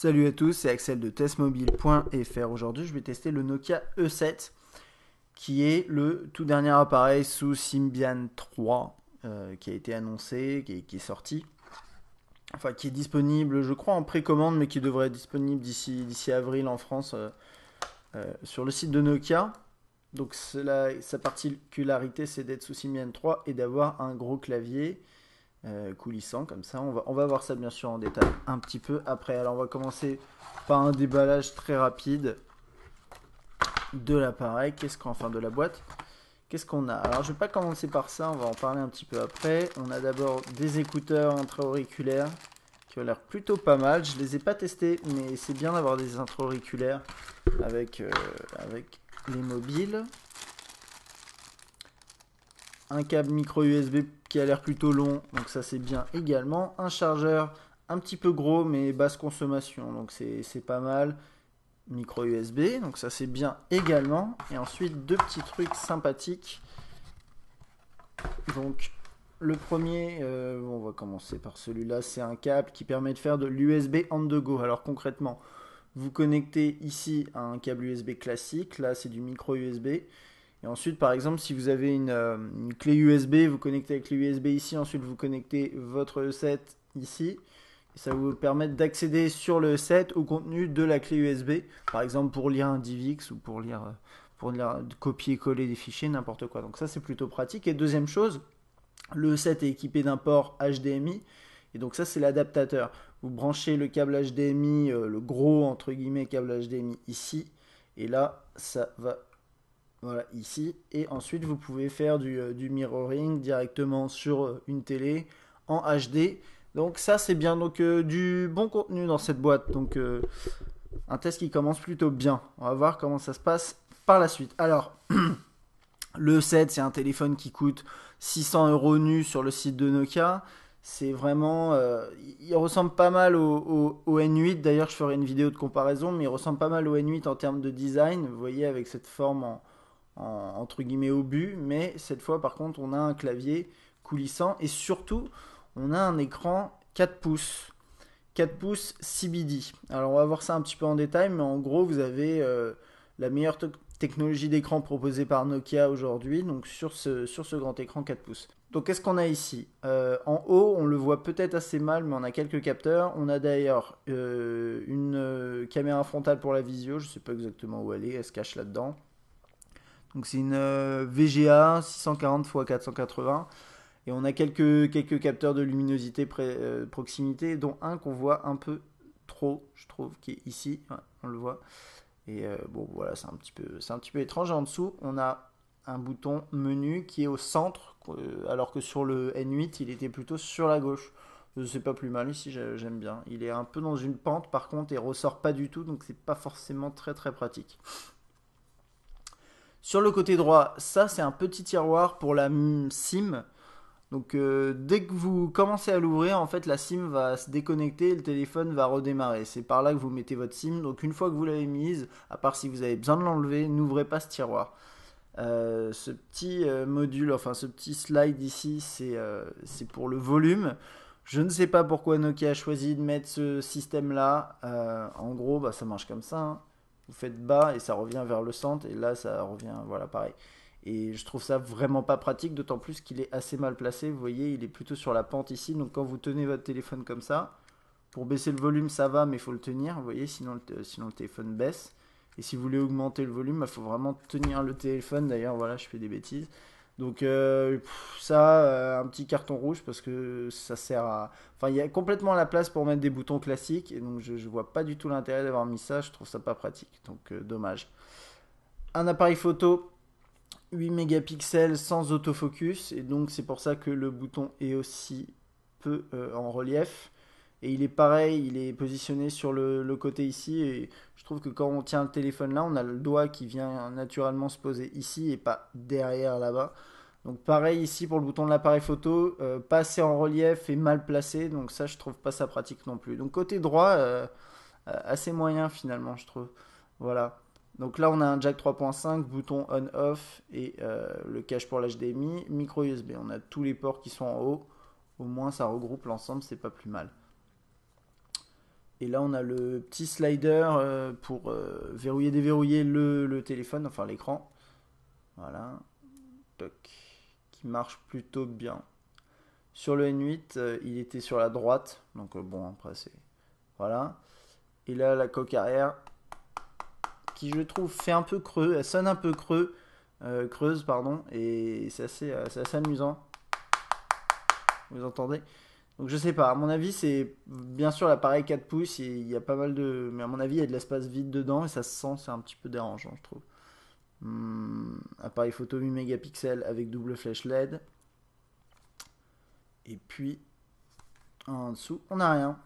Salut à tous, c'est Axel de testmobile.fr. Aujourd'hui, je vais tester le Nokia E7, qui est le tout dernier appareil sous Symbian 3, qui a été annoncé, qui est sorti. Enfin, qui est disponible, je crois, en précommande, mais qui devrait être disponible d'ici avril en France sur le site de Nokia. Donc, sa particularité, c'est d'être sous Symbian 3 et d'avoir un gros clavier coulissant comme ça. On va voir ça bien sûr en détail un petit peu après. Alors, on va commencer par un déballage très rapide de l'appareil. Enfin, de la boîte. Qu'est-ce qu'on a? Alors, je vais pas commencer par ça, on va en parler un petit peu après. On a d'abord des écouteurs intra-auriculaires qui ont l'air plutôt pas mal. Je les ai pas testés, mais c'est bien d'avoir des intra-auriculaires avec les mobiles. Un câble micro USB qui a l'air plutôt long, donc ça c'est bien également. Un chargeur un petit peu gros, mais basse consommation, donc c'est pas mal. Micro USB, donc ça c'est bien également. Et ensuite deux petits trucs sympathiques. Donc le premier, on va commencer par celui-là, c'est un câble qui permet de faire de l'USB on the go. Alors concrètement, vous connectez ici à un câble USB classique, là c'est du micro USB. Et ensuite, par exemple, si vous avez une clé USB, vous connectez avec clé USB ici, ensuite vous connectez votre E7 ici. Et ça va vous permettre d'accéder sur le E7 au contenu de la clé USB, par exemple pour lire un DivX ou pour lire copier-coller des fichiers, n'importe quoi. Donc ça c'est plutôt pratique. Et deuxième chose, le E7 est équipé d'un port HDMI. Et donc ça c'est l'adaptateur. Vous branchez le câble HDMI, le gros entre guillemets câble HDMI ici. Et là, ça va voilà, ici. Et ensuite, vous pouvez faire du mirroring directement sur une télé en HD. Donc ça, c'est bien. Donc du bon contenu dans cette boîte. Donc un test qui commence plutôt bien. On va voir comment ça se passe par la suite. Alors, le 7, c'est un téléphone qui coûte 600 € nu sur le site de Nokia. C'est vraiment... il ressemble pas mal au N8. D'ailleurs, je ferai une vidéo de comparaison. Mais il ressemble pas mal au N8 en termes de design. Vous voyez, avec cette forme entre guillemets au but, mais cette fois par contre on a un clavier coulissant et surtout on a un écran 4 pouces. 4 pouces CBD. Alors on va voir ça un petit peu en détail, mais en gros vous avez la meilleure technologie d'écran proposée par Nokia aujourd'hui, donc sur ce grand écran 4 pouces. Donc qu'est-ce qu'on a ici? En haut, on le voit peut-être assez mal, mais on a quelques capteurs. On a d'ailleurs une caméra frontale pour la visio, je ne sais pas exactement où elle se cache là-dedans. Donc c'est une VGA 640 x 480 et on a quelques capteurs de luminosité proximité, dont un qu'on voit un peu trop, je trouve, qui est ici, ouais, on le voit. Et bon voilà, c'est un petit peu étrange. En dessous, on a un bouton menu qui est au centre, alors que sur le N8, il était plutôt sur la gauche. C'est pas plus mal ici, j'aime bien. Il est un peu dans une pente par contre et ressort pas du tout, donc c'est pas forcément très pratique. Sur le côté droit, ça c'est un petit tiroir pour la SIM. Donc dès que vous commencez à l'ouvrir, en fait la SIM va se déconnecter et le téléphone va redémarrer. C'est par là que vous mettez votre SIM. Donc une fois que vous l'avez mise, à part si vous avez besoin de l'enlever, n'ouvrez pas ce tiroir. Ce petit module, enfin ce petit slide ici, c'est pour le volume. Je ne sais pas pourquoi Nokia a choisi de mettre ce système-là. En gros, bah, ça marche comme ça, hein. Vous faites bas et ça revient vers le centre. Et là, ça revient, voilà, pareil. Et je trouve ça vraiment pas pratique, d'autant plus qu'il est assez mal placé. Vous voyez, il est plutôt sur la pente ici. Donc quand vous tenez votre téléphone comme ça, pour baisser le volume, ça va, mais il faut le tenir. Vous voyez, sinon le téléphone baisse. Et si vous voulez augmenter le volume, il faut vraiment tenir le téléphone. D'ailleurs, voilà, je fais des bêtises. Donc ça, un petit carton rouge parce que ça sert à... Enfin, il y a complètement la place pour mettre des boutons classiques. Et donc je vois pas du tout l'intérêt d'avoir mis ça. Je trouve ça pas pratique. Donc dommage. Un appareil photo 8 mégapixels sans autofocus. Et donc c'est pour ça que le bouton est aussi peu en relief. Et il est pareil, il est positionné sur le côté ici. Et je trouve que quand on tient le téléphone là, on a le doigt qui vient naturellement se poser ici et pas derrière là-bas. Donc pareil ici pour le bouton de l'appareil photo, pas assez en relief et mal placé. Donc ça, je trouve pas ça pratique non plus. Donc côté droit, assez moyen finalement, je trouve. Voilà. Donc là, on a un jack 3.5, bouton on-off et le cache pour l'HDMI, micro USB. On a tous les ports qui sont en haut. Au moins, ça regroupe l'ensemble, c'est pas plus mal. Et là, on a le petit slider pour verrouiller, déverrouiller le téléphone, enfin l'écran. Voilà. Toc. Qui marche plutôt bien. Sur le N8, il était sur la droite. Donc bon, après c'est... Voilà. Et là, la coque arrière, qui je trouve fait un peu creux. Elle sonne un peu creuse, pardon. Et c'est assez amusant. Vous entendez? Donc je sais pas, à mon avis c'est bien sûr l'appareil 4 pouces, il y a pas mal de... Mais à mon avis il y a de l'espace vide dedans et ça se sent, c'est un petit peu dérangeant je trouve. Appareil photo 8 mégapixels avec double flèche LED. Et puis en dessous on n'a rien.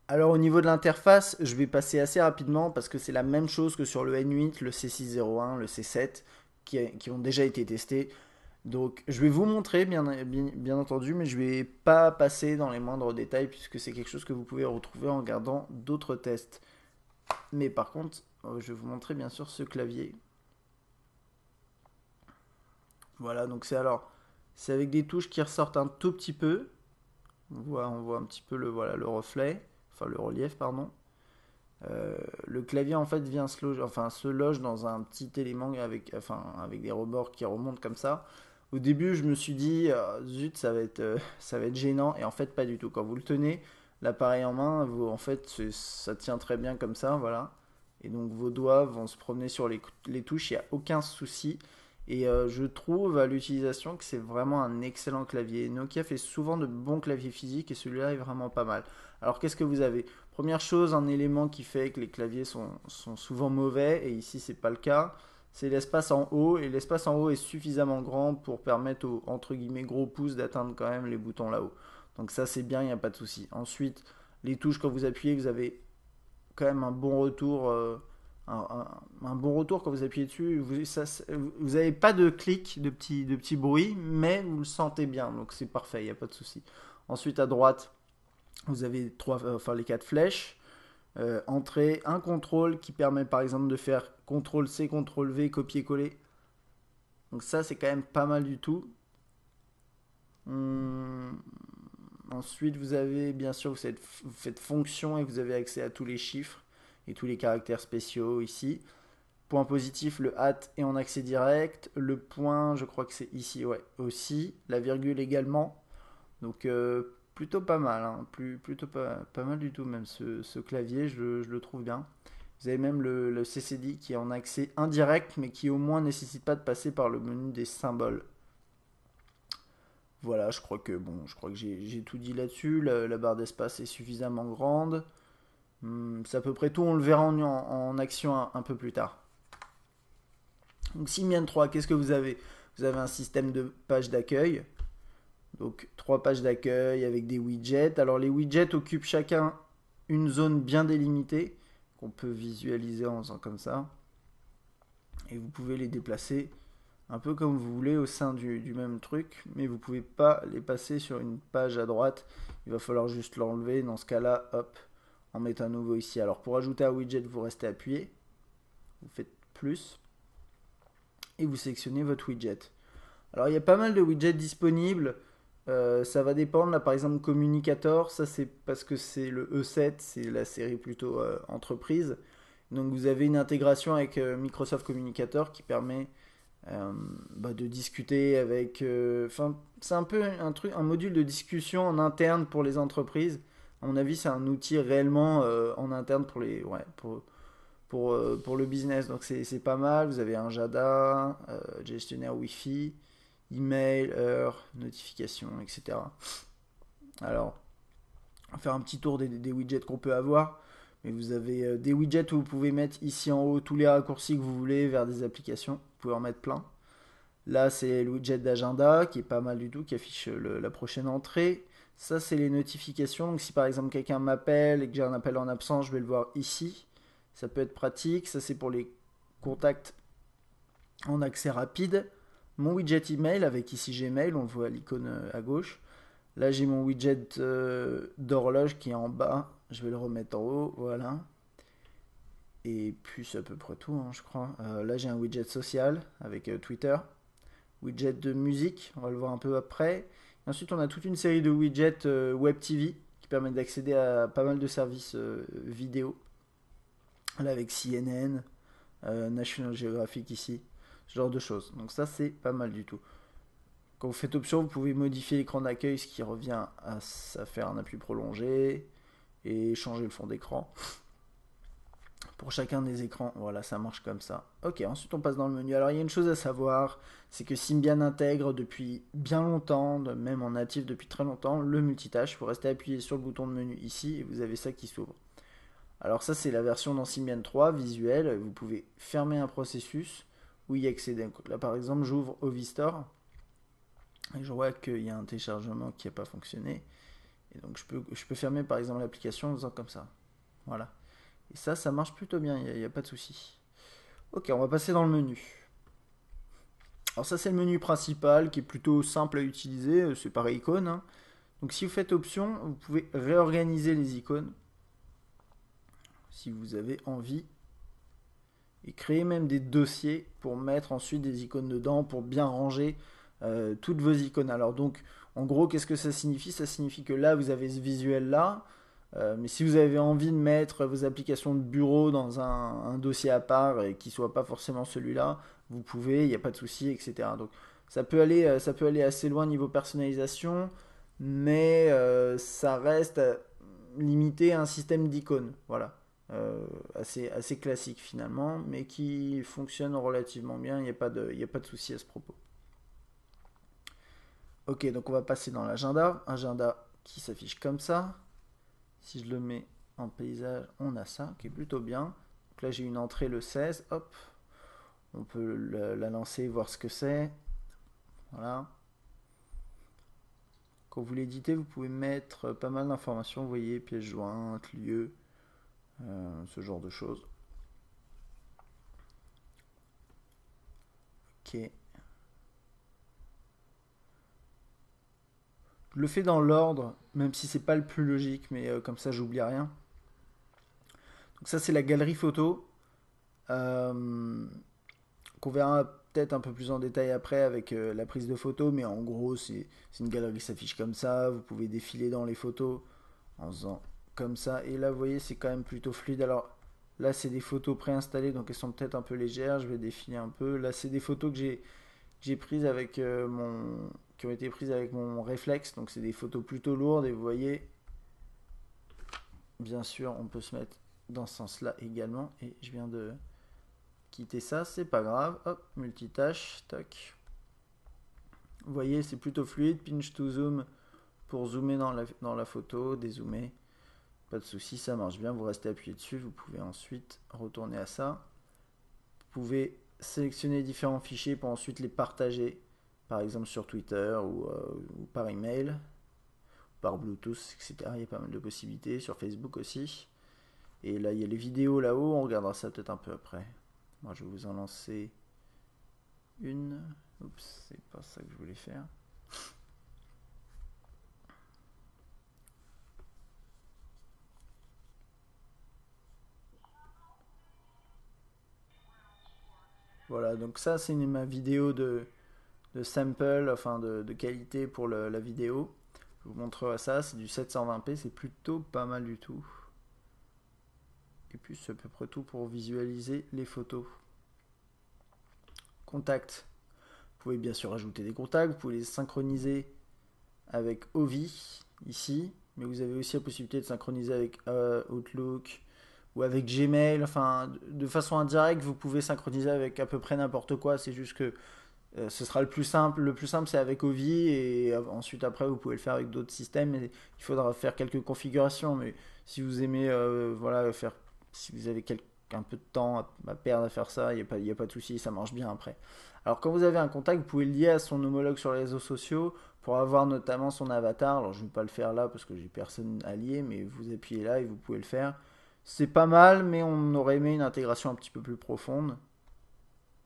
Alors au niveau de l'interface, je vais passer assez rapidement parce que c'est la même chose que sur le N8, le C601, le C7 qui ont déjà été testés. Donc je vais vous montrer bien entendu, mais je vais pas passer dans les moindres détails puisque c'est quelque chose que vous pouvez retrouver en regardant d'autres tests. Mais par contre, je vais vous montrer bien sûr ce clavier. Voilà, donc c'est avec des touches qui ressortent un tout petit peu. On voit un petit peu voilà, le reflet, enfin le relief, pardon. Le clavier en fait se loge dans un petit élément avec des rebords qui remontent comme ça. Au début, je me suis dit, zut, ça va être gênant, et en fait, pas du tout. Quand vous le tenez, l'appareil en main, en fait, ça tient très bien comme ça, voilà. Et donc, vos doigts vont se promener sur les touches, il n'y a aucun souci. Et je trouve à l'utilisation que c'est vraiment un excellent clavier. Nokia fait souvent de bons claviers physiques, et celui-là est vraiment pas mal. Alors, qu'est-ce que vous avez? Première chose, un élément qui fait que les claviers sont souvent mauvais, et ici, c'est pas le cas, c'est l'espace en haut, et l'espace en haut est suffisamment grand pour permettre aux entre guillemets gros pouces d'atteindre quand même les boutons là-haut. Donc ça c'est bien, il n'y a pas de souci. Ensuite, les touches quand vous appuyez, vous avez quand même un bon retour, un bon retour quand vous appuyez dessus. Vous n'avez pas de clic, de petits bruits, mais vous le sentez bien, donc c'est parfait, il n'y a pas de souci. Ensuite à droite, vous avez les quatre flèches. Entrée, un contrôle qui permet par exemple de faire CTRL-C, CTRL-V, copier-coller. Donc ça c'est quand même pas mal du tout. Ensuite vous avez bien sûr vous faites fonction et vous avez accès à tous les chiffres et tous les caractères spéciaux ici. Point positif, le hâte est en accès direct. Le point, je crois que c'est ici, ouais, aussi. La virgule également. Donc plutôt pas mal, hein. Plutôt pas mal du tout même ce clavier, je le trouve bien. Vous avez même le CCD qui est en accès indirect, mais qui au moins nécessite pas de passer par le menu des symboles. Voilà, je crois que j'ai tout dit là-dessus. La barre d'espace est suffisamment grande. C'est à peu près tout, on le verra en action un peu plus tard. Donc Symbian 3, qu'est-ce que vous avez? Vous avez un système de pages d'accueil. Donc trois pages d'accueil avec des widgets. Alors les widgets occupent chacun une zone bien délimitée qu'on peut visualiser en faisant comme ça. Et vous pouvez les déplacer un peu comme vous voulez au sein du même truc, mais vous ne pouvez pas les passer sur une page à droite. Il va falloir juste l'enlever. Dans ce cas-là, hop, en mettre un nouveau ici. Alors pour ajouter un widget, vous restez appuyé. Vous faites plus. Et vous sélectionnez votre widget. Alors il y a pas mal de widgets disponibles. Ça va dépendre. Là, par exemple, Communicator, ça c'est parce que c'est le E7, c'est la série plutôt entreprise. Donc vous avez une intégration avec Microsoft Communicator qui permet de discuter avec. Enfin, c'est un peu un module de discussion en interne pour les entreprises. À mon avis, c'est un outil réellement en interne pour le business. Donc c'est pas mal. Vous avez un JADA, gestionnaire Wi-Fi, email, heure, notification, etc. Alors, on va faire un petit tour des widgets qu'on peut avoir. Mais vous avez des widgets où vous pouvez mettre ici en haut tous les raccourcis que vous voulez vers des applications. Vous pouvez en mettre plein. Là, c'est le widget d'agenda qui est pas mal du tout, qui affiche la prochaine entrée. Ça, c'est les notifications. Donc, si par exemple quelqu'un m'appelle et que j'ai un appel en absence, je vais le voir ici. Ça peut être pratique. Ça, c'est pour les contacts en accès rapide. Mon widget email avec ici Gmail, on le voit à l'icône à gauche. Là, j'ai mon widget d'horloge qui est en bas. Je vais le remettre en haut, voilà. Et puis, c'est à peu près tout, hein, je crois. Là, j'ai un widget social avec Twitter. Widget de musique, on va le voir un peu après. Et ensuite, on a toute une série de widgets Web TV qui permet d'accéder à pas mal de services vidéo. Là avec CNN, National Geographic ici, ce genre de choses. Donc ça c'est pas mal du tout. Quand vous faites option, vous pouvez modifier l'écran d'accueil, ce qui revient à faire un appui prolongé et changer le fond d'écran. Pour chacun des écrans, voilà, ça marche comme ça. Ok, ensuite on passe dans le menu. Alors il y a une chose à savoir, c'est que Symbian intègre depuis bien longtemps, même en natif depuis très longtemps, le multitâche. Vous restez appuyé sur le bouton de menu ici et vous avez ça qui s'ouvre. Alors ça c'est la version dans Symbian 3 visuelle. Vous pouvez fermer un processus ou y accéder. Là par exemple j'ouvre Ovistore et je vois qu'il y a un téléchargement qui n'a pas fonctionné. Et donc je peux fermer par exemple l'application en faisant comme ça. Voilà. Et ça marche plutôt bien, il n'y a pas de souci. Ok, on va passer dans le menu. Alors ça c'est le menu principal qui est plutôt simple à utiliser, c'est par icône. Hein. Donc si vous faites option, vous pouvez réorganiser les icônes si vous avez envie. Et créer même des dossiers pour mettre ensuite des icônes dedans, pour bien ranger toutes vos icônes. Alors donc en gros qu'est-ce que ça signifie? Ça signifie que là vous avez ce visuel là. Mais si vous avez envie de mettre vos applications de bureau dans un dossier à part et qui ne soit pas forcément celui-là, vous pouvez, il n'y a pas de souci, etc. Donc ça peut aller assez loin niveau personnalisation, mais ça reste limité à un système d'icônes, voilà. Assez classique finalement, mais qui fonctionne relativement bien, il n'y a pas de souci à ce propos. Ok, donc on va passer dans l'agenda, agenda qui s'affiche comme ça. Si je le mets en paysage, on a ça qui est plutôt bien. Donc là, j'ai une entrée le 16. Hop, on peut la lancer, voir ce que c'est. Voilà. Quand vous l'éditez, vous pouvez mettre pas mal d'informations. Vous voyez, pièce jointe, lieu, ce genre de choses. Ok. Je le fais dans l'ordre, même si c'est pas le plus logique, mais comme ça, j'oublie rien. Donc ça, c'est la galerie photo. Qu'on verra peut-être un peu plus en détail après avec la prise de photos, mais en gros c'est une galerie qui s'affiche comme ça, vous pouvez défiler dans les photos en faisant comme ça, et là vous voyez c'est quand même plutôt fluide. Alors là c'est des photos préinstallées donc elles sont peut-être un peu légères, je vais défiler un peu. Là c'est des photos que j'ai prises avec qui ont été prises avec mon réflexe, donc c'est des photos plutôt lourdes et vous voyez bien sûr on peut se mettre dans ce sens là également, et je viens de quitter ça, c'est pas grave. Hop, multitâche, tac. Vous voyez, c'est plutôt fluide. Pinch to zoom pour zoomer dans la photo, dézoomer. Pas de souci, ça marche bien. Vous restez appuyé dessus. Vous pouvez ensuite retourner à ça. Vous pouvez sélectionner différents fichiers pour ensuite les partager. Par exemple sur Twitter ou par email, par Bluetooth, etc. Il y a pas mal de possibilités. Sur Facebook aussi. Et là, il y a les vidéos là-haut. On regardera ça peut-être un peu après. Moi, je vais vous en lancer une. Oups, c'est pas ça que je voulais faire. Voilà, donc ça, c'est ma vidéo de sample, enfin de qualité pour la vidéo. Je vous montrerai ça, c'est du 720p, c'est plutôt pas mal du tout. Et puis, c'est à peu près tout pour visualiser les photos. Contacts. Vous pouvez bien sûr ajouter des contacts, vous pouvez les synchroniser avec Ovi ici, mais vous avez aussi la possibilité de synchroniser avec Outlook ou avec Gmail. Enfin, de façon indirecte, vous pouvez synchroniser avec à peu près n'importe quoi. C'est juste que ce sera le plus simple. Le plus simple, c'est avec Ovi, et ensuite après, vous pouvez le faire avec d'autres systèmes. Et il faudra faire quelques configurations, mais si vous aimez, voilà, faire, si vous avez un peu de temps à perdre à faire ça, il y a pas de souci, ça marche bien après. Alors quand vous avez un contact, vous pouvez le lier à son homologue sur les réseaux sociaux pour avoir notamment son avatar. Alors je ne vais pas le faire là parce que j'ai personne à lier, mais vous appuyez là et vous pouvez le faire. C'est pas mal, mais on aurait aimé une intégration un petit peu plus profonde.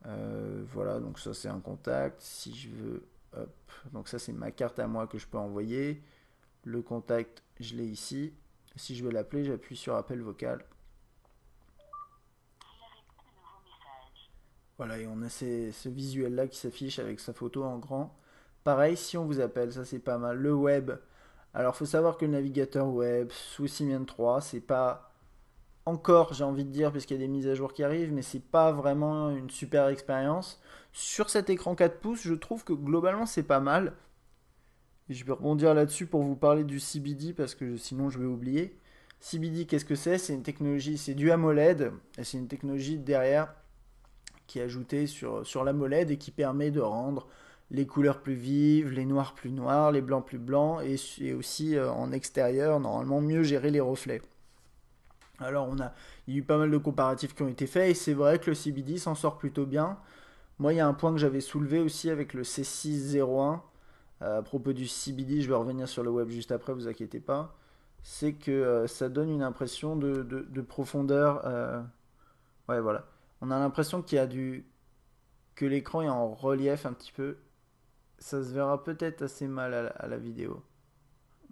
Voilà, donc ça c'est un contact. Si je veux, hop, donc ça c'est ma carte à moi que je peux envoyer. Le contact, je l'ai ici. Si je veux l'appeler, j'appuie sur appel vocal. Voilà, et on a ce visuel-là qui s'affiche avec sa photo en grand. Pareil, si on vous appelle, ça c'est pas mal. Le web, Alors, il faut savoir que le navigateur web sous Symbian 3, c'est pas encore, j'ai envie de dire, puisqu'il y a des mises à jour qui arrivent, mais c'est pas vraiment une super expérience. Sur cet écran 4 pouces, je trouve que globalement c'est pas mal. Et je vais rebondir là-dessus pour vous parler du CBD parce que sinon je vais oublier. CBD, qu'est-ce que c'est? C'est une technologie, c'est du AMOLED et c'est une technologie derrière qui est ajoutée sur l'AMOLED et qui permet de rendre les couleurs plus vives, les noirs plus noirs, les blancs plus blancs et aussi en extérieur, normalement mieux gérer les reflets. Alors il y a eu pas mal de comparatifs qui ont été faits et c'est vrai que le CBD s'en sort plutôt bien. Moi, il y a un point que j'avais soulevé aussi avec le C601 à propos du CBD, je vais revenir sur le web juste après, vous inquiétez pas. C'est que ça donne une impression de profondeur. Ouais, voilà. On a l'impression que l'écran est en relief un petit peu. Ça se verra peut-être assez mal à la vidéo.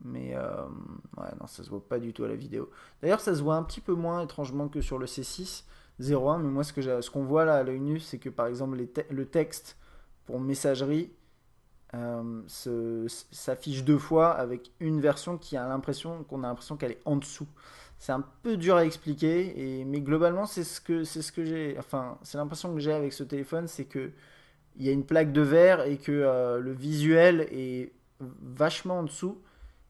Mais ouais, non, ça se voit pas du tout à la vidéo. D'ailleurs, ça se voit un petit peu moins étrangement que sur le C601. Mais moi, ce qu'on voit là à l'œil nu, c'est que par exemple, le texte pour messagerie s'affiche deux fois avec une version qu'on a l'impression qu'elle est en dessous. C'est un peu dur à expliquer, mais globalement, c'est ce que j'ai. Enfin, c'est l'impression que j'ai avec ce téléphone, c'est que il y a une plaque de verre et que le visuel est vachement en dessous.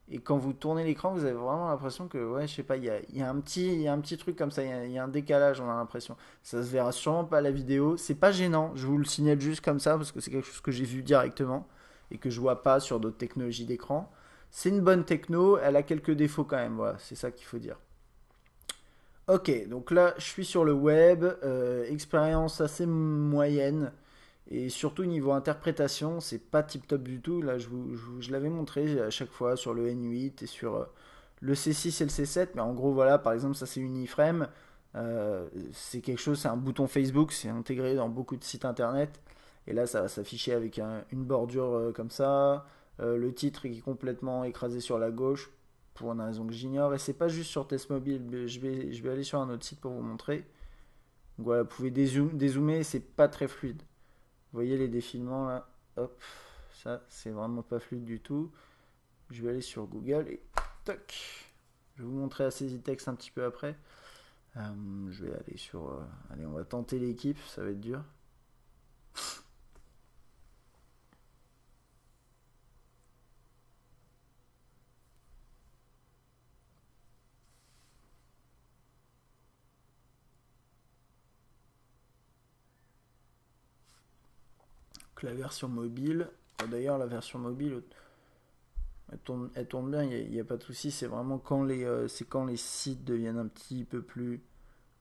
Et quand vous tournez l'écran, vous avez vraiment l'impression que, ouais, je sais pas, il y a un petit truc comme ça, il y a un décalage, on a l'impression. Ça se verra sûrement pas à la vidéo. C'est pas gênant, je vous le signale juste comme ça, parce que c'est quelque chose que j'ai vu directement et que je vois pas sur d'autres technologies d'écran. C'est une bonne techno, elle a quelques défauts quand même, voilà, c'est ça qu'il faut dire. Ok, donc là, je suis sur le web, expérience assez moyenne. Et surtout niveau interprétation, c'est pas tip top du tout. Là, je l'avais montré à chaque fois sur le N8 et sur le C6 et le C7. Mais en gros, voilà, par exemple, ça c'est une iframe. C'est quelque chose, c'est un bouton Facebook, c'est intégré dans beaucoup de sites internet. Et là, ça va s'afficher avec une bordure comme ça. Le titre qui est complètement écrasé sur la gauche pour une raison que j'ignore. Et c'est pas juste sur Test Mobile. Je vais aller sur un autre site pour vous montrer. Donc voilà, vous pouvez dézoomer, c'est pas très fluide. Vous voyez les défilements là, hop, ça c'est vraiment pas fluide du tout. Je vais aller sur Google et toc. Je vais vous montrer la saisie de texte un petit peu après. Je vais aller sur. Allez, on va tenter l'équipe, ça va être dur. Donc, la version mobile. D'ailleurs, la version mobile, elle tourne bien, il n'y a, pas de souci. C'est vraiment c'est quand les sites deviennent un petit peu plus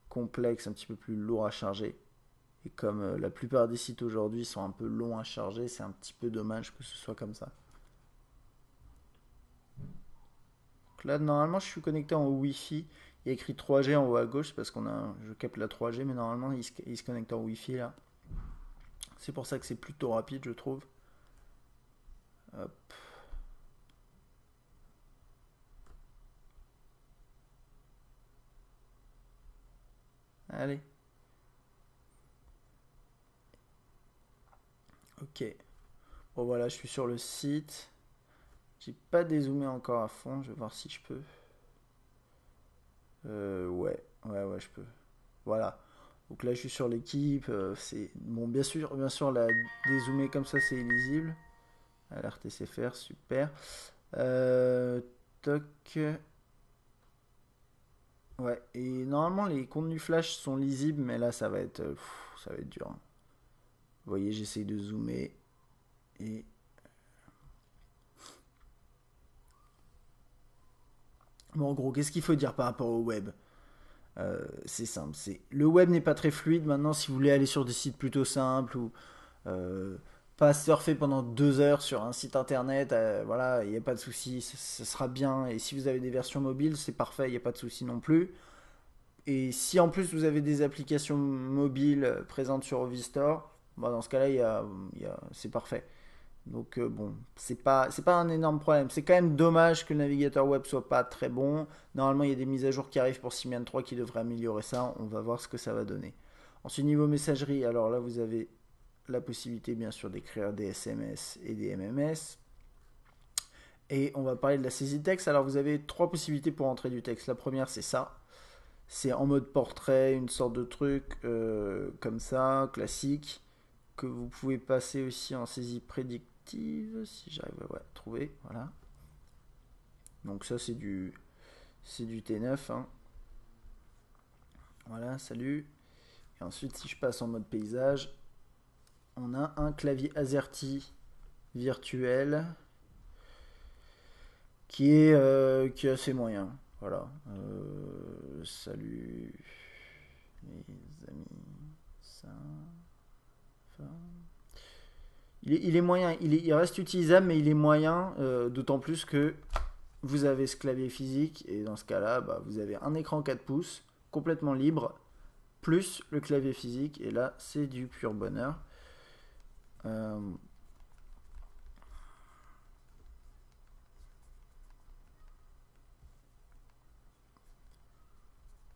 complexes, un petit peu plus lourds à charger. Et comme la plupart des sites aujourd'hui sont un peu longs à charger, c'est un petit peu dommage que ce soit comme ça. Donc là, normalement, je suis connecté en Wi-Fi. Il y a écrit 3G en haut à gauche parce je capte la 3G, mais normalement, il se connecte en Wi-Fi là. C'est pour ça que c'est plutôt rapide, je trouve. Hop. Allez. Ok. Bon, voilà, je suis sur le site. J'ai pas dézoomé encore à fond. Je vais voir si je peux. Ouais, je peux. Voilà. Donc là, je suis sur l'équipe. C'est bon, bien sûr, la dézoomer comme ça, c'est illisible. Alerte SFR, super. Euh, Toc. Ouais. Et normalement, les contenus flash sont lisibles, mais là, ça va être dur, hein. Vous voyez, j'essaye de zoomer et bon, en gros, qu'est-ce qu'il faut dire par rapport au web? C'est simple. Le web n'est pas très fluide. Maintenant, si vous voulez aller sur des sites plutôt simples ou euh, pas surfer pendant 2 heures sur un site internet, voilà, il n'y a pas de souci, ça sera bien. Et si vous avez des versions mobiles, c'est parfait, il n'y a pas de souci non plus. Et si en plus vous avez des applications mobiles présentes sur Ovistore, bah dans ce cas-là, c'est parfait. Donc bon, c'est pas un énorme problème. C'est quand même dommage que le navigateur web soit pas très bon. Normalement, il y a des mises à jour qui arrivent pour Symbian 3 qui devraient améliorer ça. On va voir ce que ça va donner. Ensuite, niveau messagerie, alors là, vous avez la possibilité bien sûr d'écrire des SMS et des MMS. Et on va parler de la saisie de texte. Alors vous avez 3 possibilités pour entrer du texte. La première, c'est ça. C'est en mode portrait, une sorte de truc comme ça, classique, que vous pouvez passer aussi en saisie prédictive, si j'arrive à trouver. Voilà. Donc ça, c'est du T9. Hein. Voilà, salut. Et ensuite, si je passe en mode paysage, on a un clavier AZERTY virtuel qui est assez moyen. Voilà. Salut les amis. Ça. Il est moyen. Il reste utilisable, mais il est moyen. D'autant plus que vous avez ce clavier physique. Et dans ce cas-là, vous avez un écran 4 pouces complètement libre, plus le clavier physique. Et là, c'est du pur bonheur.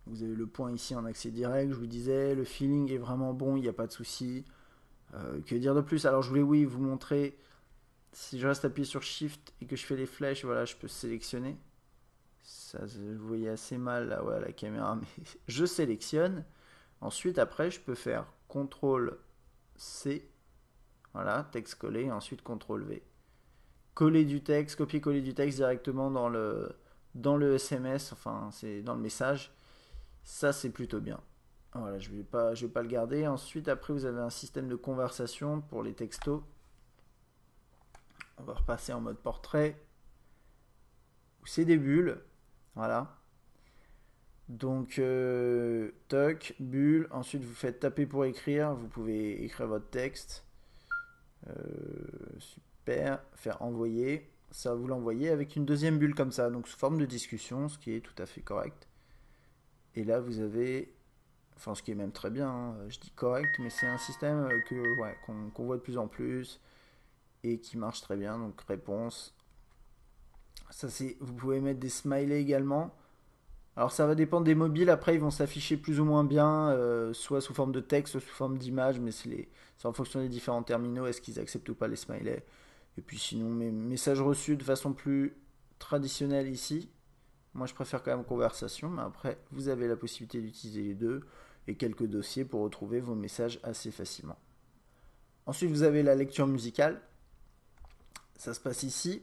Vous avez le point ici en accès direct, je vous disais, le feeling est vraiment bon, il n'y a pas de souci. Que dire de plus? Alors je voulais vous montrer, si je reste appuyé sur Shift et que je fais les flèches, voilà, je peux sélectionner. Ça, vous voyez assez mal là, ouais, la caméra, mais je sélectionne. Ensuite, après, je peux faire CTRL C, voilà, texte collé, et ensuite CTRL V. Coller du texte, copier-coller du texte directement dans le SMS, enfin, c'est dans le message. Ça, c'est plutôt bien. Voilà, je vais pas le garder. Ensuite, après, vous avez un système de conversation pour les textos. On va repasser en mode portrait. C'est des bulles. Voilà. Donc, toc, bulle. Ensuite, vous faites taper pour écrire. Vous pouvez écrire votre texte. Super. Faire envoyer. Ça va vous l'envoyer avec une deuxième bulle comme ça. Donc, sous forme de discussion, ce qui est tout à fait correct. Et là, vous avez, enfin, ce qui est même très bien, hein, je dis correct, mais c'est un système qu'on voit de plus en plus et qui marche très bien. Donc, réponse. Ça, vous pouvez mettre des smileys également. Alors, ça va dépendre des mobiles. Après, ils vont s'afficher plus ou moins bien, soit sous forme de texte, soit sous forme d'image, mais c'est en fonction des différents terminaux. Est-ce qu'ils acceptent ou pas les smileys? Et puis, sinon, mes messages reçus de façon plus traditionnelle ici. Moi, je préfère quand même conversation, mais après, vous avez la possibilité d'utiliser les deux et quelques dossiers pour retrouver vos messages assez facilement. Ensuite, vous avez la lecture musicale. Ça se passe ici.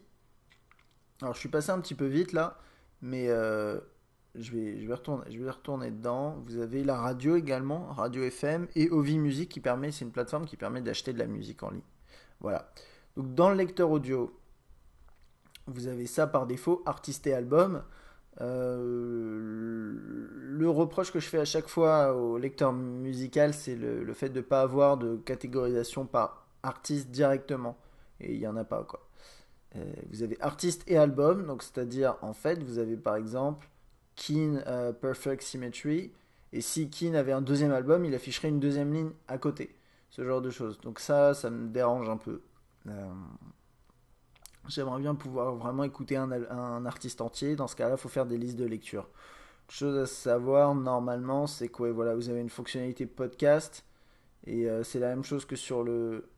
Alors, je suis passé un petit peu vite là, mais je vais retourner dedans. Vous avez la radio également, radio FM et Ovi Music c'est une plateforme qui permet d'acheter de la musique en ligne. Voilà. Donc, dans le lecteur audio, vous avez ça par défaut, artiste et album. Le reproche que je fais à chaque fois au lecteur musical, c'est le fait de ne pas avoir de catégorisation par artiste directement. Et il n'y en a pas, quoi. Vous avez artiste et album, donc c'est-à-dire, en fait, vous avez par exemple Keen Perfect Symmetry, et si Keen avait un deuxième album, il afficherait une deuxième ligne à côté. Ce genre de choses. Donc ça me dérange un peu. J'aimerais bien pouvoir vraiment écouter un artiste entier. Dans ce cas-là, il faut faire des listes de lecture. Chose à savoir, normalement, c'est que voilà, vous avez une fonctionnalité podcast. Et c'est la même chose que sur le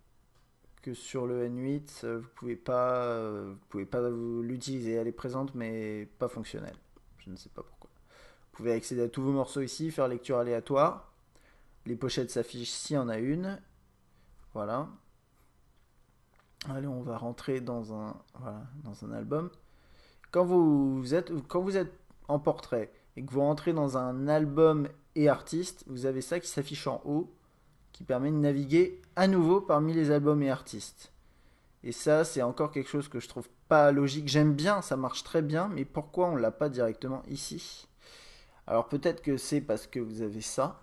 N8. Vous pouvez pas l'utiliser. Elle est présente, mais pas fonctionnelle. Je ne sais pas pourquoi. Vous pouvez accéder à tous vos morceaux ici, faire lecture aléatoire. Les pochettes s'affichent s'il y en a une. Voilà. Allez, on va rentrer dans un album. Quand vous êtes en portrait et que vous rentrez dans un album et artiste, vous avez ça qui s'affiche en haut, qui permet de naviguer à nouveau parmi les albums et artistes. Et ça, c'est encore quelque chose que je trouve pas logique. J'aime bien, ça marche très bien, mais pourquoi on l'a pas directement ici? Alors peut-être que c'est parce que vous avez ça.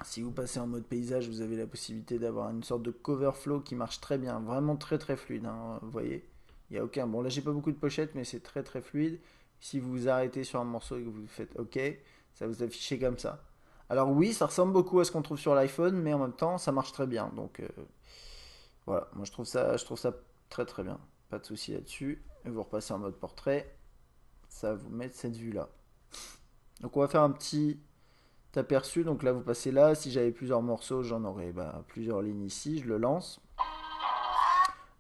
Si vous passez en mode paysage, vous avez la possibilité d'avoir une sorte de cover flow qui marche très bien, vraiment très très fluide, hein, vous voyez. Il y a aucun. Bon, là j'ai pas beaucoup de pochettes, mais c'est très très fluide. Si vous vous arrêtez sur un morceau et que vous faites OK, ça vous affiche comme ça. Alors oui, ça ressemble beaucoup à ce qu'on trouve sur l'iPhone, mais en même temps, ça marche très bien. Donc voilà, moi je trouve ça très très bien. Pas de souci là-dessus. Et vous repassez en mode portrait, ça va vous mettre cette vue-là. Donc on va faire un petit aperçu. Donc là, vous passez là. Si j'avais plusieurs morceaux, j'en aurais plusieurs lignes ici. Je le lance.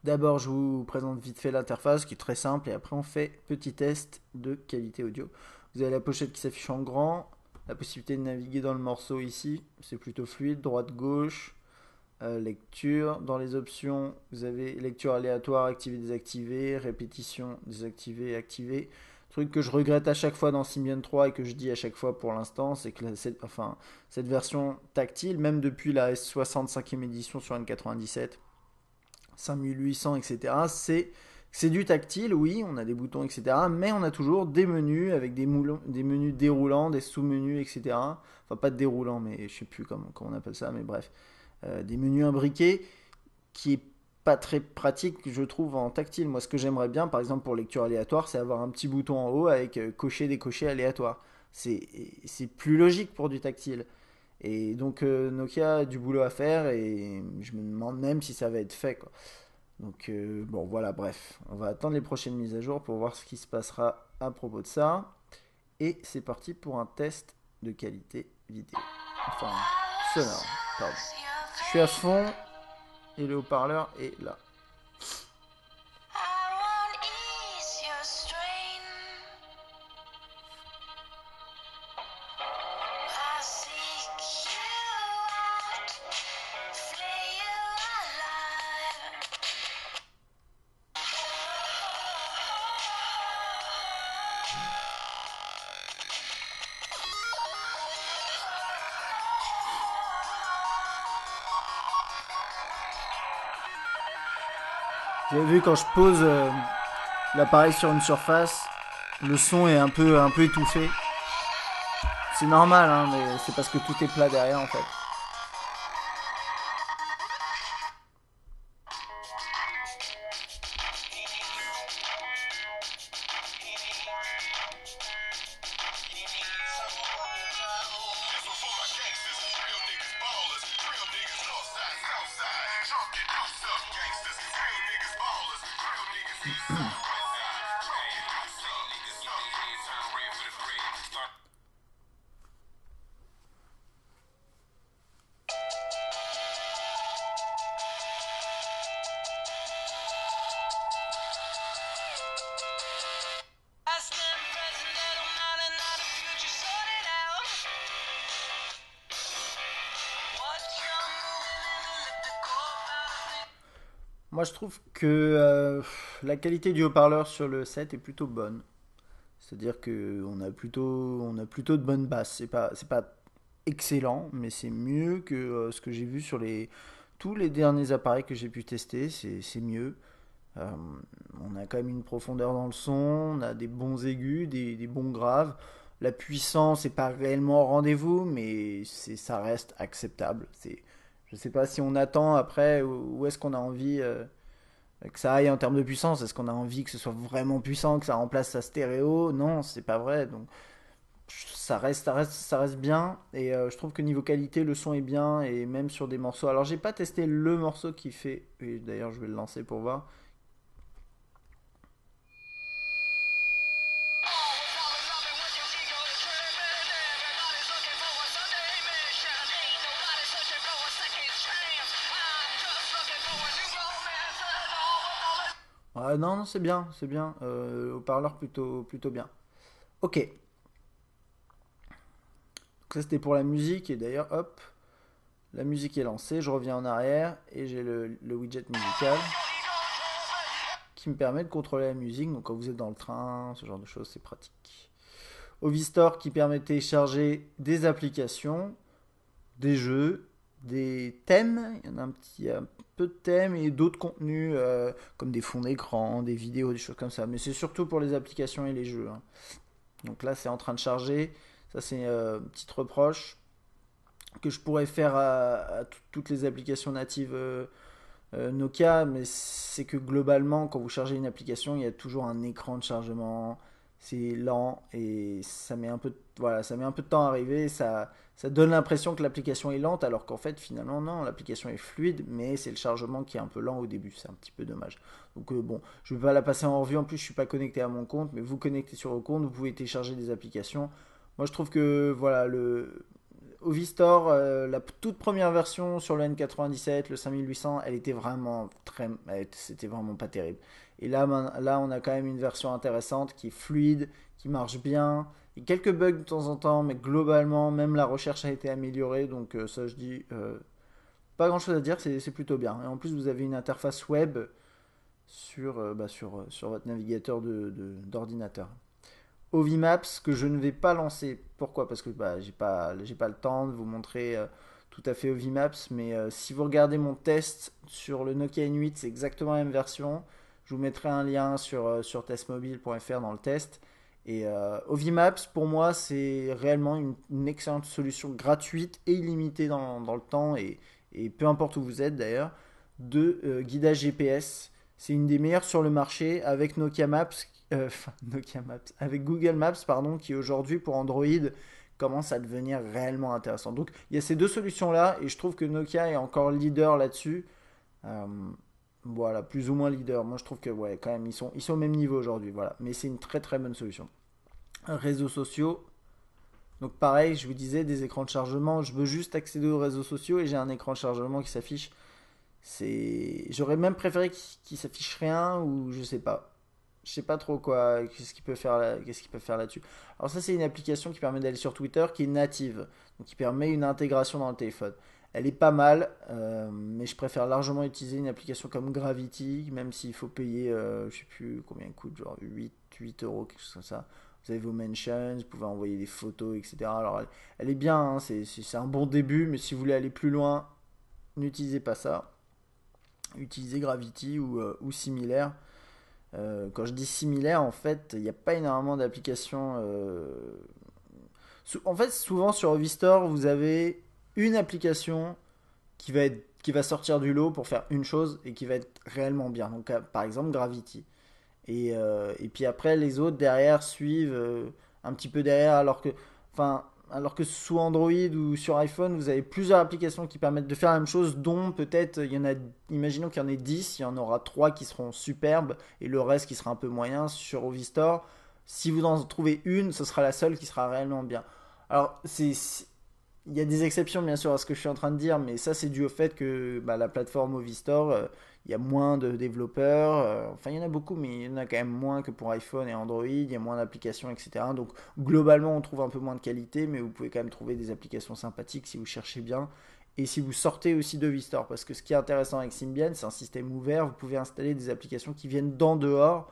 D'abord, je vous présente vite fait l'interface qui est très simple et après on fait petit test de qualité audio. Vous avez la pochette qui s'affiche en grand, la possibilité de naviguer dans le morceau ici, c'est plutôt fluide, droite-gauche, lecture. Dans les options, vous avez lecture aléatoire, activer, désactiver, répétition, désactiver, activer. Truc que je regrette à chaque fois dans Symbian 3 et que je dis à chaque fois pour l'instant, c'est que cette version tactile, même depuis la S65e édition sur N97, 5800, etc., c'est du tactile, oui, on a des boutons, etc., mais on a toujours des menus avec des menus déroulants, des sous-menus, etc. Enfin, pas de déroulants, mais je sais plus comment on appelle ça, mais bref. Des menus imbriqués qui est pas très pratique, je trouve, en tactile. Moi, ce que j'aimerais bien, par exemple, pour lecture aléatoire, c'est avoir un petit bouton en haut avec cocher, décocher aléatoire. C'est plus logique pour du tactile. Et donc, Nokia a du boulot à faire et je me demande même si ça va être fait, quoi. Donc, bon, voilà, bref. On va attendre les prochaines mises à jour pour voir ce qui se passera à propos de ça. Et c'est parti pour un test de qualité vidéo. Enfin, sonore, pardon. Je suis à fond et le haut-parleur est là. Vous avez vu quand je pose l'appareil sur une surface, le son est un peu étouffé. C'est normal, hein, mais c'est parce que tout est plat derrière en fait. Moi je trouve que la qualité du haut-parleur sur le set est plutôt bonne. C'est-à-dire qu'on on a plutôt de bonnes basses. C'est pas excellent, mais c'est mieux que ce que j'ai vu sur tous les derniers appareils que j'ai pu tester. C'est mieux. Euh, on a quand même une profondeur dans le son, on a des bons aigus, des bons graves. La puissance n'est pas réellement au rendez-vous, mais ça reste acceptable. Je ne sais pas si on attend après, où est-ce qu'on a envie que ça aille en termes de puissance. Est-ce qu'on a envie que ce soit vraiment puissant, que ça remplace sa stéréo? Non, c'est pas vrai. Donc ça reste bien. Et je trouve que niveau qualité, le son est bien. Et même sur des morceaux. Alors j'ai pas testé le morceau qui fait. Et d'ailleurs, je vais le lancer pour voir. Non, non, c'est bien, c'est bien. Haut-parleur plutôt bien. Ok. Donc ça c'était pour la musique et d'ailleurs hop, la musique est lancée, je reviens en arrière et j'ai le widget musical qui me permet de contrôler la musique. Donc quand vous êtes dans le train, ce genre de choses, c'est pratique. Ovi-Store qui permet de télécharger des applications, des jeux, des thèmes. Il y en a un peu de thèmes et d'autres contenus comme des fonds d'écran, des vidéos, des choses comme ça. Mais c'est surtout pour les applications et les jeux, hein. Donc là, c'est en train de charger. Ça, c'est une petite reproche que je pourrais faire à toutes les applications natives Nokia, mais c'est que globalement, quand vous chargez une application, il y a toujours un écran de chargement. C'est lent et ça met un peu, voilà, ça met un peu de temps à arriver. Ça donne l'impression que l'application est lente, alors qu'en fait, finalement, non, l'application est fluide, mais c'est le chargement qui est un peu lent au début. C'est un petit peu dommage. Donc, bon, je ne vais pas la passer en revue. En plus, je ne suis pas connecté à mon compte, mais vous connectez sur vos comptes, vous pouvez télécharger des applications. Moi, je trouve que, voilà, Ovistor, la toute première version sur le N97, le 5800, elle était vraiment c'était vraiment pas terrible. Et là, on a quand même une version intéressante qui est fluide, qui marche bien. Il y a quelques bugs de temps en temps, mais globalement, même la recherche a été améliorée. Donc ça, je dis, pas grand chose à dire, c'est plutôt bien. Et en plus, vous avez une interface web sur votre navigateur d'ordinateur. Ovimaps que je ne vais pas lancer. Pourquoi? Parce que j'ai pas le temps de vous montrer tout à fait Ovimaps, mais si vous regardez mon test sur le Nokia N8, c'est exactement la même version. Je vous mettrai un lien sur testmobile.fr dans le test. Et Ovimaps, pour moi, c'est réellement une excellente solution gratuite et illimitée dans le temps, et peu importe où vous êtes d'ailleurs, de guidage GPS. C'est une des meilleures sur le marché avec Nokia Maps, Nokia Maps, avec Google Maps, pardon, qui aujourd'hui pour Android commence à devenir réellement intéressant. Donc il y a ces deux solutions-là, et je trouve que Nokia est encore leader là-dessus. Euh, voilà, plus ou moins leader. Moi je trouve que ouais, quand même, ils sont au même niveau aujourd'hui. Voilà. Mais c'est une très très bonne solution. Réseaux sociaux. Donc pareil, je vous disais, des écrans de chargement. Je veux juste accéder aux réseaux sociaux et j'ai un écran de chargement qui s'affiche. J'aurais même préféré qu'il s'affiche rien, ou je sais pas. Je sais pas trop quoi, qu'est-ce qu'il peut faire là-dessus. Alors ça, c'est une application qui permet d'aller sur Twitter, qui est native, donc qui permet une intégration dans le téléphone. Elle est pas mal, mais je préfère largement utiliser une application comme Gravity, même s'il faut payer, je sais plus combien elle coûte, genre 8 euros, quelque chose comme ça. Vous avez vos mentions, vous pouvez envoyer des photos, etc. Alors elle est bien, hein, c'est un bon début, mais si vous voulez aller plus loin, n'utilisez pas ça. Utilisez Gravity ou similaire. Quand je dis similaire, en fait, il n'y a pas énormément d'applications. En fait, souvent sur Ovistore, vous avez une application qui va sortir du lot pour faire une chose et qui va être réellement bien. Donc, par exemple, Gravity. Et puis après, les autres derrière suivent un petit peu derrière, alors que sous Android ou sur iPhone, vous avez plusieurs applications qui permettent de faire la même chose, dont peut-être il y en a, imaginons qu'il y en ait 10, il y en aura 3 qui seront superbes et le reste qui sera un peu moyen sur Ovistore. Si vous en trouvez une, ce sera la seule qui sera réellement bien. Alors, il y a des exceptions bien sûr à ce que je suis en train de dire, mais ça c'est dû au fait que la plateforme Ovistore, il y a moins de développeurs, enfin il y en a beaucoup, mais il y en a quand même moins que pour iPhone et Android, il y a moins d'applications, etc. Donc globalement on trouve un peu moins de qualité, mais vous pouvez quand même trouver des applications sympathiques si vous cherchez bien. Et si vous sortez aussi de Vistore, parce que ce qui est intéressant avec Symbian, c'est un système ouvert, vous pouvez installer des applications qui viennent d'en dehors,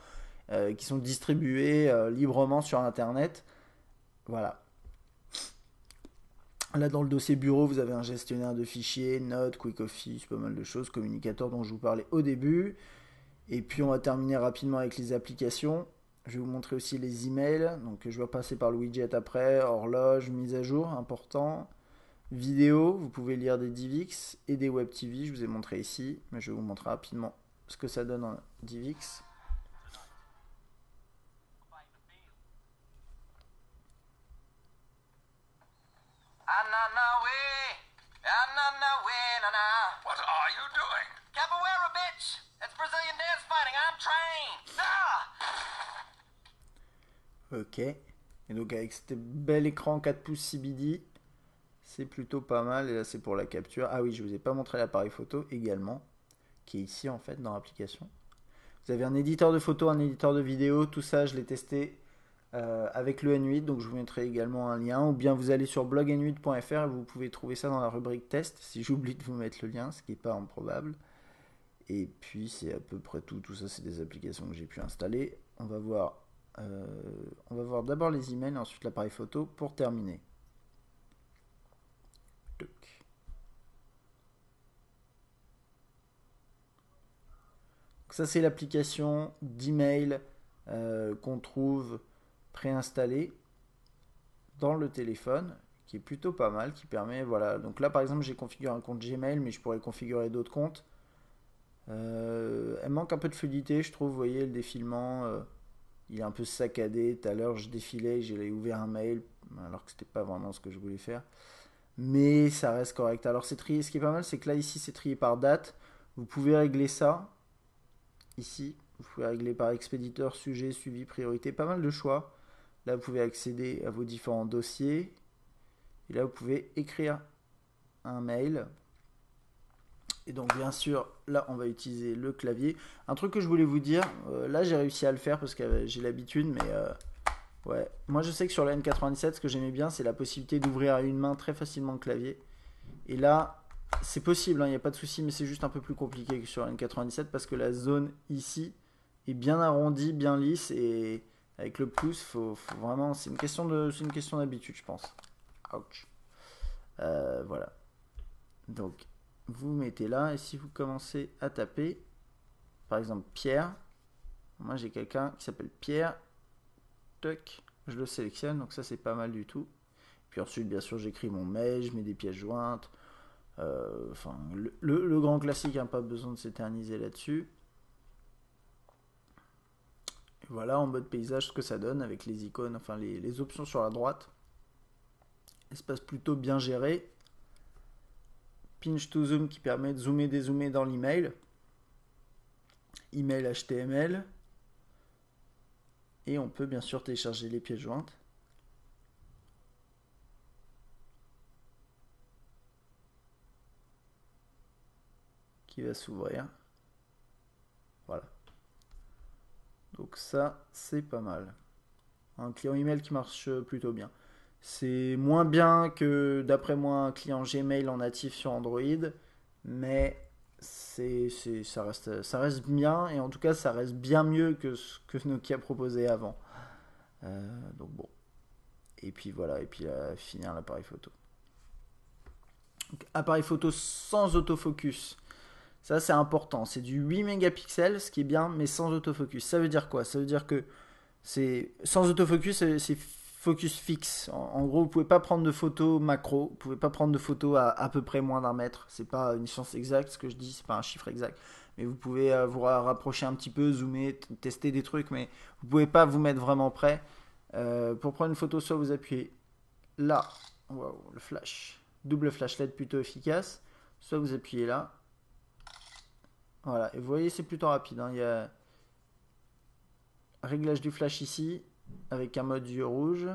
qui sont distribuées librement sur Internet. Voilà. Là, dans le dossier bureau, vous avez un gestionnaire de fichiers, Notes, Quick Office, pas mal de choses, communicateur dont je vous parlais au début. Et puis, on va terminer rapidement avec les applications. Je vais vous montrer aussi les emails. Donc, je vais passer par le widget après. Horloge, mise à jour, important. Vidéo, vous pouvez lire des DivX et des Web TV. Je vous ai montré ici, mais je vais vous montrer rapidement ce que ça donne en DivX. What are you doing? Capoeira, bitch! It's Brazilian dance fighting. I'm trained. Ah! Ok. Et donc, avec ce bel écran 4 pouces CBD, c'est plutôt pas mal. Et là, c'est pour la capture. Ah oui, je vous ai pas montré l'appareil photo également, qui est ici en fait dans l'application. Vous avez un éditeur de photos, un éditeur de vidéo. Tout ça, je l'ai testé avec le N8, donc je vous mettrai également un lien. Ou bien vous allez sur blogn8.fr et vous pouvez trouver ça dans la rubrique test. Si j'oublie de vous mettre le lien, ce qui n'est pas improbable. Et puis c'est à peu près tout. Tout ça, c'est des applications que j'ai pu installer. On va voir d'abord les emails et ensuite l'appareil photo pour terminer. Donc ça, c'est l'application d'email qu'on trouve préinstallée dans le téléphone, qui est plutôt pas mal, qui permet, voilà. Donc là, par exemple, j'ai configuré un compte Gmail, mais je pourrais configurer d'autres comptes. Elle manque un peu de fluidité, je trouve. Vous voyez, le défilement, il est un peu saccadé. Tout à l'heure, je défilais, j'ai ouvert un mail, alors que c'était pas vraiment ce que je voulais faire. Mais ça reste correct. Alors, c'est trié. Ce qui est pas mal, c'est que là, ici, c'est trié par date. Vous pouvez régler ça. Ici, vous pouvez régler par expéditeur, sujet, suivi, priorité. Pas mal de choix. Là, vous pouvez accéder à vos différents dossiers. Et là, vous pouvez écrire un mail. Et donc, bien sûr, là, on va utiliser le clavier. Un truc que je voulais vous dire, là, j'ai réussi à le faire parce que j'ai l'habitude, mais ouais. Moi, je sais que sur la N97, ce que j'aimais bien, c'est la possibilité d'ouvrir à une main très facilement le clavier. Et là, c'est possible, il n'y a pas de souci, mais c'est juste un peu plus compliqué que sur la N97 parce que la zone ici est bien arrondie, bien lisse, et avec le pouce, faut vraiment, c'est une question d'habitude, je pense. Ouch. Voilà. Donc, vous mettez là, et si vous commencez à taper, par exemple Pierre, moi j'ai quelqu'un qui s'appelle Pierre, toc, je le sélectionne, donc ça c'est pas mal du tout. Puis ensuite, bien sûr, j'écris mon mail, je mets des pièces jointes. Enfin, le grand classique, hein, pas besoin de s'éterniser là-dessus. Et voilà, en mode paysage, ce que ça donne avec les icônes, enfin les options sur la droite. Espace plutôt bien géré. Pinch to zoom qui permet de zoomer, dézoomer dans l'email. Email HTML. Et on peut bien sûr télécharger les pièces jointes. Qui va s'ouvrir. Voilà. Donc ça, c'est pas mal. Un client email qui marche plutôt bien. C'est moins bien que, d'après moi, un client Gmail en natif sur Android, mais ça reste bien, et en tout cas, ça reste bien mieux que ce que Nokia proposait avant. Donc bon. Et puis voilà, et puis finir l'appareil photo. Donc, appareil photo sans autofocus. Ça, c'est important. C'est du 8 mégapixels, ce qui est bien, mais sans autofocus. Ça veut dire quoi? Ça veut dire que c'est sans autofocus, c'est focus fixe. En gros, vous pouvez pas prendre de photos macro, vous pouvez pas prendre de photos à peu près moins d'1 mètre. C'est pas une science exacte, ce que je dis, c'est pas un chiffre exact. Mais vous pouvez vous rapprocher un petit peu, zoomer, tester des trucs, mais vous pouvez pas vous mettre vraiment près. Pour prendre une photo, soit vous appuyez là, wow, le flash, double flash LED plutôt efficace, soit vous appuyez là. Voilà, et vous voyez, c'est plutôt rapide, hein. Il y a réglage du flash ici, avec un mode yeux rouge.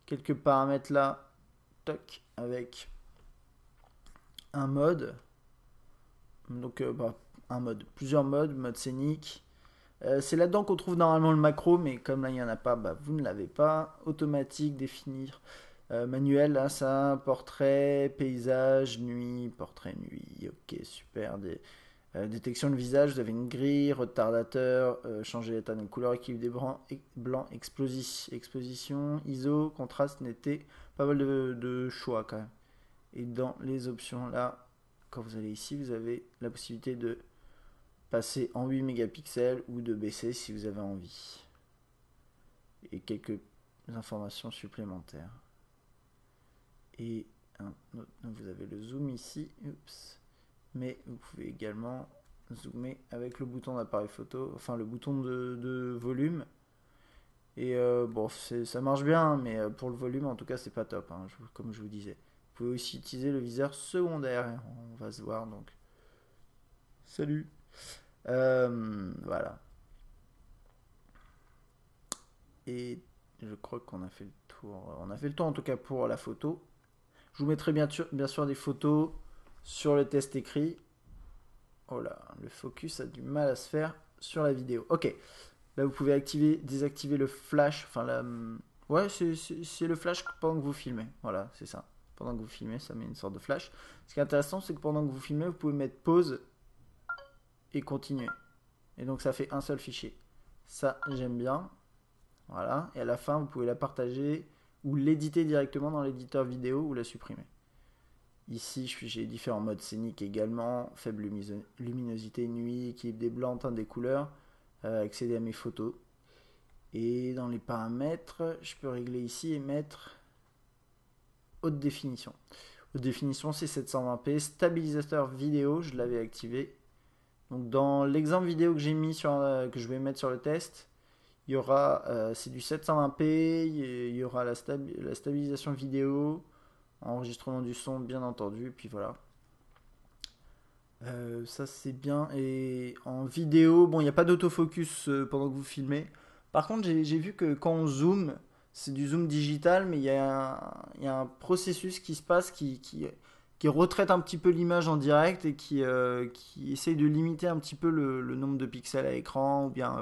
Quelques paramètres là, toc, avec un mode. Donc, un mode, plusieurs modes, mode scénique. C'est là-dedans qu'on trouve normalement le macro, mais comme là il n'y en a pas, vous ne l'avez pas. Automatique, définir. Manuel, là, ça, portrait, paysage, nuit, portrait, nuit. Ok, super. Détection de visage, vous avez une grille, retardateur, changer l'état de couleur, équilibre des blancs, exposition, ISO, contraste, netteté. Pas mal de choix quand même. Et dans les options là, quand vous allez ici, vous avez la possibilité de passer en 8 mégapixels ou de baisser si vous avez envie. Et quelques informations supplémentaires. Et vous avez le zoom ici. Oups. Mais vous pouvez également zoomer avec le bouton d'appareil photo, enfin le bouton de volume. Et bon, ça marche bien, mais pour le volume, en tout cas, c'est pas top, hein, comme je vous disais. Vous pouvez aussi utiliser le viseur secondaire. On va se voir donc. Salut. Voilà. Et je crois qu'on a fait le tour. On a fait le tour en tout cas pour la photo. Je vous mettrai bien sûr des photos sur le test écrit. Oh là, le focus a du mal à se faire sur la vidéo. Ok, là vous pouvez désactiver le flash. Enfin, ouais, c'est le flash pendant que vous filmez. Voilà, c'est ça. Pendant que vous filmez, ça met une sorte de flash. Ce qui est intéressant, c'est que pendant que vous filmez, vous pouvez mettre pause et continuer. Et donc ça fait un seul fichier. Ça, j'aime bien. Voilà, et à la fin, vous pouvez la partager ou l'éditer directement dans l'éditeur vidéo ou la supprimer. Ici, j'ai différents modes scéniques également, faible luminosité, nuit, équilibre des blancs, teinte des couleurs, accéder à mes photos. Et dans les paramètres, je peux régler ici et mettre haute définition. Haute définition, c'est 720p. Stabilisateur vidéo, je l'avais activé. Donc dans l'exemple vidéo que j'ai mis que je vais mettre sur le test, il y aura, c'est du 720p, il y aura la stabilisation vidéo, enregistrement du son bien entendu, et puis voilà. Ça c'est bien. Et en vidéo, bon, il n'y a pas d'autofocus pendant que vous filmez. Par contre, j'ai vu que quand on zoome, c'est du zoom digital, mais il y a un processus qui se passe qui retraite un petit peu l'image en direct et qui essaye de limiter un petit peu le nombre de pixels à écran ou bien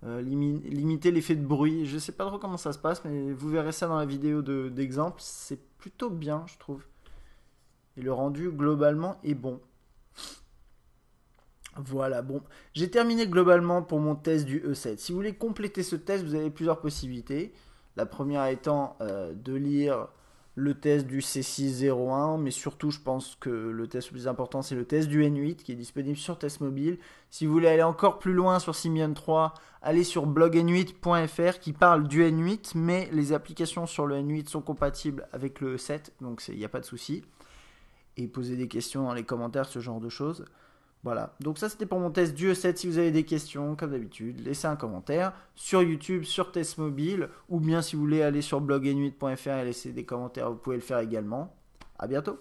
limiter l'effet de bruit. Je sais pas trop comment ça se passe, mais vous verrez ça dans la vidéo d'exemple. C'est plutôt bien, je trouve. Et le rendu globalement est bon. Voilà, bon, j'ai terminé globalement pour mon test du E7. Si vous voulez compléter ce test, vous avez plusieurs possibilités. La première étant de lire le test du C601, mais surtout je pense que le test le plus important c'est le test du N8 qui est disponible sur Test Mobile. Si vous voulez aller encore plus loin sur Symbian 3, allez sur blogn8.fr qui parle du N8, mais les applications sur le N8 sont compatibles avec le E7, donc il n'y a pas de souci. Et posez des questions dans les commentaires, ce genre de choses. Voilà, donc ça c'était pour mon test du E7. Si vous avez des questions, comme d'habitude, laissez un commentaire sur YouTube, sur Test Mobile, ou bien si vous voulez aller sur blogn8.fr et laisser des commentaires, vous pouvez le faire également. À bientôt.